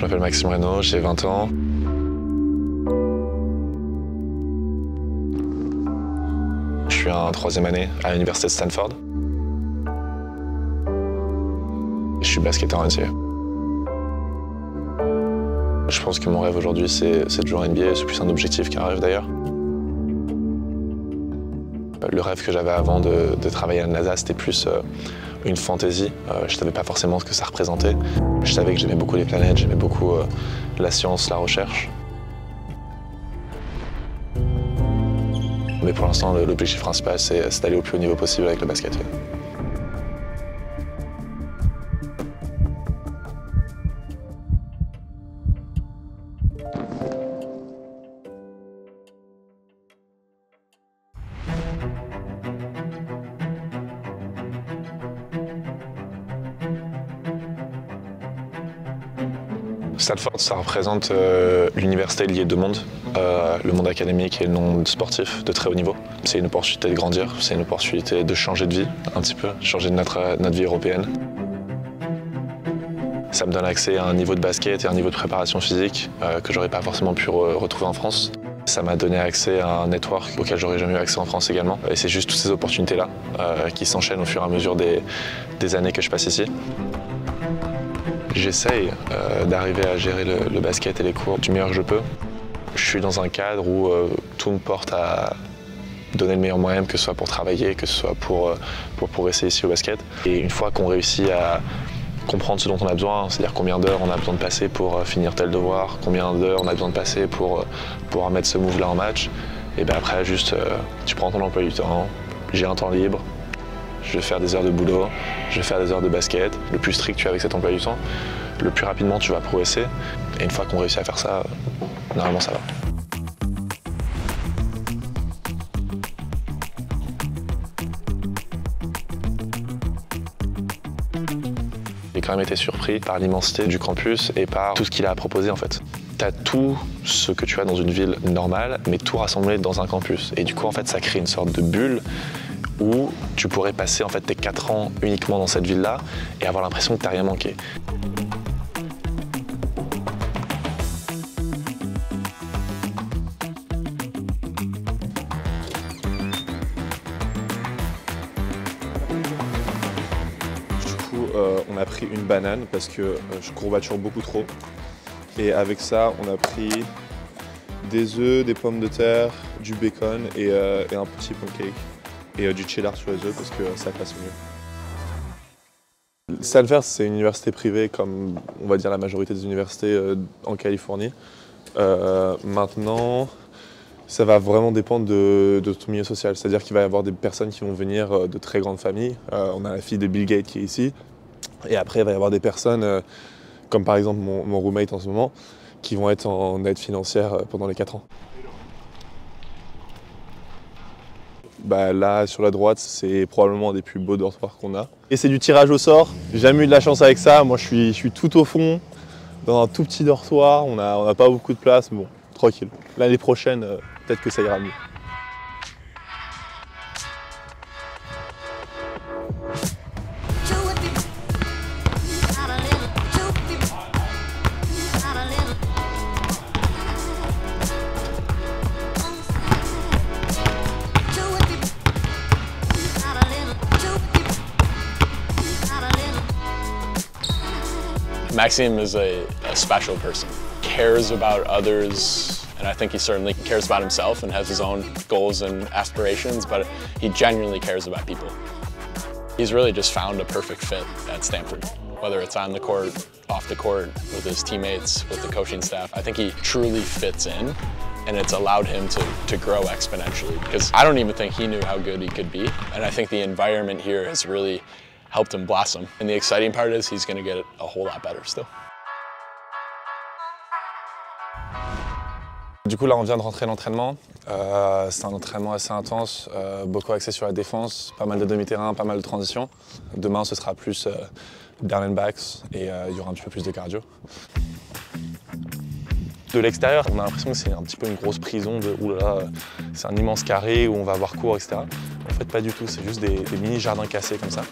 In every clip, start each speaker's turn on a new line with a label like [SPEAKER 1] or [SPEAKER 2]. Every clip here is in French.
[SPEAKER 1] m'appelle Maxime Reynaud, j'ai 20 ans. Je suis en 3e année à l'université de Stanford. Je suis basketteur entier. Je pense que mon rêve aujourd'hui, c'est de jouer en NBA. C'est plus un objectif qu'un rêve d'ailleurs. Le rêve que j'avais avant de travailler à la NASA, c'était plus une fantaisie. Je ne savais pas forcément ce que ça représentait. Je savais que j'aimais beaucoup les planètes, j'aimais beaucoup la science, la recherche. Mais pour l'instant, l'objectif principal, c'est d'aller au plus haut niveau possible avec le basket. Stanford, ça représente l'université liée de monde, le monde académique et le monde sportif de très haut niveau. C'est une opportunité de grandir, c'est une opportunité de changer de vie un petit peu, changer de notre vie européenne. Ça me donne accès à un niveau de basket et un niveau de préparation physique que j'aurais pas forcément pu retrouver en France. Ça m'a donné accès à un network auquel j'aurais jamais eu accès en France également. Et c'est juste toutes ces opportunités-là qui s'enchaînent au fur et à mesure des années que je passe ici. J'essaye d'arriver à gérer le basket et les cours du meilleur que je peux. Je suis dans un cadre où tout me porte à donner le meilleur moyen, que ce soit pour travailler, que ce soit pour progresser ici au basket. Et une fois qu'on réussit à comprendre ce dont on a besoin, c'est-à-dire combien d'heures on a besoin de passer pour finir tel devoir, combien d'heures on a besoin de passer pour pouvoir mettre ce move-là en match, et bien après, juste, tu prends ton emploi du temps, j'ai un temps libre, je vais faire des heures de boulot, je vais faire des heures de basket. Le plus strict tu es avec cet emploi du temps, le plus rapidement tu vas progresser. Et une fois qu'on réussit à faire ça, normalement ça va. J'ai quand même été surpris par l'immensité du campus et par tout ce qu'il a à proposer en fait. Tu as tout ce que tu as dans une ville normale, mais tout rassemblé dans un campus. Et du coup, en fait, ça crée une sorte de bulle où tu pourrais passer en fait, tes 4 ans uniquement dans cette ville-là et avoir l'impression que tu n'as rien manqué.
[SPEAKER 2] Du coup, on a pris une banane parce que je courbature beaucoup trop. Et avec ça, on a pris des œufs, des pommes de terre, du bacon et un petit pancake. Et du cheddar sur les œufs parce que ça passe mieux. Stanford, c'est une université privée comme on va dire la majorité des universités en Californie. Maintenant, ça va vraiment dépendre de ton milieu social. C'est-à-dire qu'il va y avoir des personnes qui vont venir de très grandes familles. On a la fille de Bill Gates qui est ici. Et après, il va y avoir des personnes, comme par exemple mon roommate en ce moment, qui vont être en aide financière pendant les 4 ans. Bah là, sur la droite, c'est probablement un des plus beaux dortoirs qu'on a. Et c'est du tirage au sort. J'ai jamais eu de la chance avec ça. Moi, je suis tout au fond, dans un tout petit dortoir. On n'a pas beaucoup de place, mais bon, tranquille. L'année prochaine, peut-être que ça ira mieux.
[SPEAKER 3] Maxime is a special person. Cares about others, and I think he certainly cares about himself and has his own goals and aspirations, but he genuinely cares about people. He's really just found a perfect fit at Stanford, whether it's on the court, off the court, with his teammates, with the coaching staff. I think he truly fits in, and it's allowed him to grow exponentially, because I don't even think he knew how good he could be, and I think the environment here has really helped him blossom. And the exciting part is he's going to get a whole lot better still.
[SPEAKER 1] Du coup, là, on vient de rentrer l'entraînement. C'est un entraînement assez intense, beaucoup axé sur la défense, pas mal de demi-terrain, pas mal de transitions. Demain, ce sera plus down and backs et il y aura un petit peu plus de cardio. De l'extérieur, on a l'impression que c'est un petit peu une grosse prison de oulala, c'est un immense carré où on va avoir cours, etc. En fait, pas du tout, c'est juste des mini jardins cassés comme ça.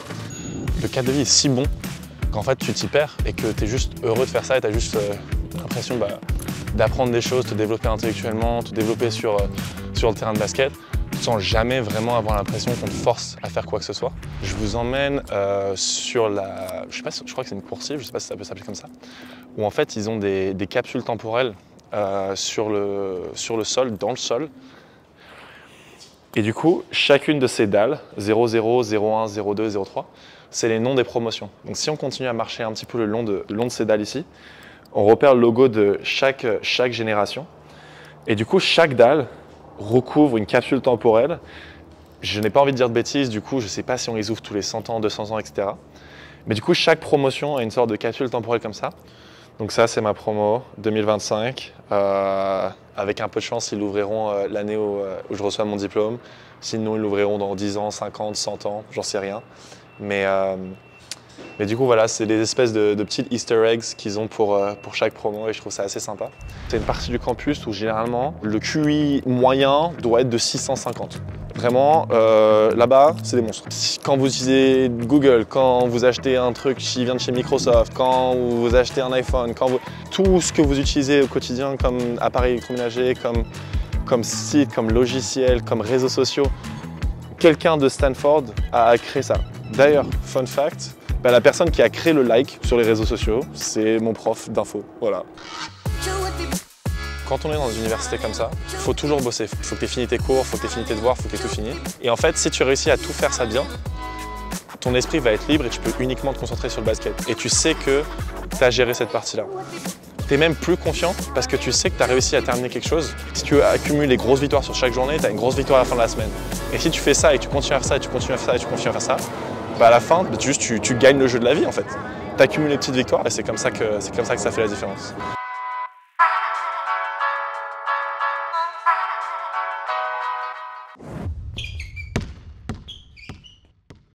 [SPEAKER 1] Le cadre de vie est si bon qu'en fait tu t'y perds et que tu es juste heureux de faire ça et tu as juste l'impression d'apprendre des choses, te développer intellectuellement, te développer sur le terrain de basket, sans jamais vraiment avoir l'impression qu'on te force à faire quoi que ce soit. Je vous emmène sur la... Je crois que c'est une coursive, je ne sais pas si ça peut s'appeler comme ça, où en fait ils ont des capsules temporelles sur le sol, dans le sol. Et du coup, chacune de ces dalles, 00, 01, 02, 03, c'est les noms des promotions. Donc si on continue à marcher un petit peu le long de ces dalles ici, on repère le logo de chaque génération. Et du coup, chaque dalle recouvre une capsule temporelle. Je n'ai pas envie de dire de bêtises, du coup, je ne sais pas si on les ouvre tous les 100 ans, 200 ans, etc. Mais du coup, chaque promotion a une sorte de capsule temporelle comme ça. Donc ça, c'est ma promo 2025. Avec un peu de chance, ils l'ouvriront l'année où je reçois mon diplôme. Sinon, ils l'ouvriront dans 10 ans, 50, 100 ans, j'en sais rien. Mais du coup, voilà, c'est des espèces de petits easter eggs qu'ils ont pour chaque promo et je trouve ça assez sympa. C'est une partie du campus où généralement, le QI moyen doit être de 650. Vraiment, là-bas, c'est des monstres. Quand vous utilisez Google, quand vous achetez un truc qui vient de chez Microsoft, quand vous achetez un iPhone, tout ce que vous utilisez au quotidien comme appareil électroménager, comme site, comme logiciel, comme réseaux sociaux, quelqu'un de Stanford a créé ça. D'ailleurs, fun fact, la personne qui a créé le like sur les réseaux sociaux, c'est mon prof d'info. Voilà. Quand on est dans une université comme ça, il faut toujours bosser. Il faut que tu aies fini tes cours, il faut que tu aies fini tes devoirs, il faut que tu aies tout fini. Et en fait, si tu réussis à tout faire ça bien, ton esprit va être libre et tu peux uniquement te concentrer sur le basket. Et tu sais que tu as géré cette partie-là. Tu es même plus confiant parce que tu sais que tu as réussi à terminer quelque chose. Si tu accumules les grosses victoires sur chaque journée, tu as une grosse victoire à la fin de la semaine. Et si tu fais ça et que tu continues à faire ça et tu continues à faire ça et tu continues à faire ça, à la fin, tu gagnes le jeu de la vie en fait. Tu accumules les petites victoires et c'est comme ça que ça fait la différence.